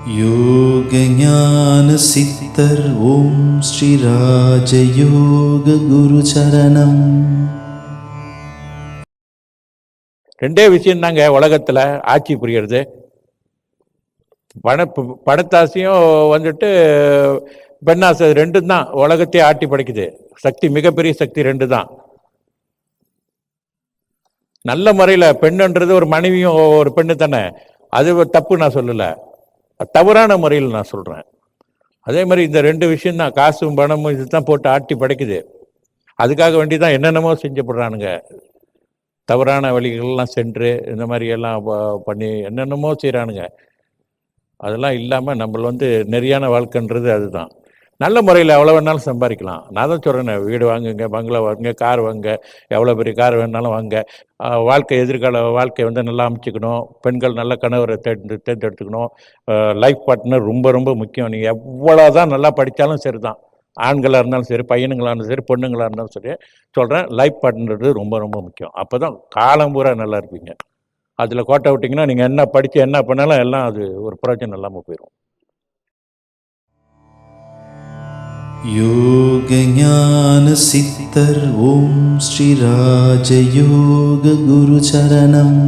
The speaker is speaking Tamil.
யோக ஞான சித்தர் ஓம் ஸ்ரீ ராஜயோக குரு சரணம். ரெண்டே விஷயம் தாங்க உலகத்தில் ஆட்சி புரிகிறது. பணத்தாசையும் வந்துட்டு பெண்ணாசை ரெண்டும் தான் உலகத்தையே ஆட்டி படைக்குது. சக்தி, மிகப்பெரிய சக்தி ரெண்டு தான். நல்ல முறையில் பெண்ணுன்றது ஒரு மனைவியும் ஒரு பெண்ணு தானே, அது தப்பு நான் சொல்லலை, தவறான முறையில் நான் சொல்கிறேன். அதே மாதிரி இந்த ரெண்டு விஷயம்தான், காசும் பணமும் இதுதான் போட்டு ஆட்டி படைக்குது. அதுக்காக வேண்டி தான் என்னென்னமோ செஞ்சப்படுறானுங்க. தவறான வழிகள்லாம் சென்று இந்த மாதிரி எல்லாம் பண்ணி என்னென்னமோ செய்கிறானுங்க. அதெல்லாம் இல்லாமல் நம்மள நெறியான வாழ்க்கைன்றது அதுதான். நல்ல முறையில் எவ்வளோ வேணாலும் சம்பாதிக்கலாம். நான் தான் சொல்கிறேன், வீடு வாங்குங்க, பங்களா வாங்குங்க, கார் வாங்க, எவ்வளோ பெரிய கார் வேணாலும் வாங்க. எதிர்கால வாழ்க்கை நல்லா அமைச்சிக்கணும். பெண்கள் நல்ல கணவரை தேர்ந்தெடுத்துக்கணும். லைஃப் பார்ட்னர் ரொம்ப ரொம்ப முக்கியம். நீங்கள் எவ்வளோ தான் நல்லா படித்தாலும் சரி தான், ஆண்களாக இருந்தாலும் சரி, பையனுங்களாக இருந்தாலும் சரி, பொண்ணுங்களாக இருந்தாலும் சரி, சொல்கிறேன், லைஃப் பார்ட்னர் ரொம்ப ரொம்ப முக்கியம். அப்போ தான் காலம் பூரா நல்லா இருப்பீங்க. அதில் கோட்டை விட்டிங்கன்னா நீங்கள் என்ன படித்து என்ன பண்ணாலும் எல்லாம் அது ஒரு பிரயோஜனம் இல்லாமல் போயிடும். யோக ஞான சித்தர் ஓம் ஸ்ரீ ராஜயோக குரு சரணம்.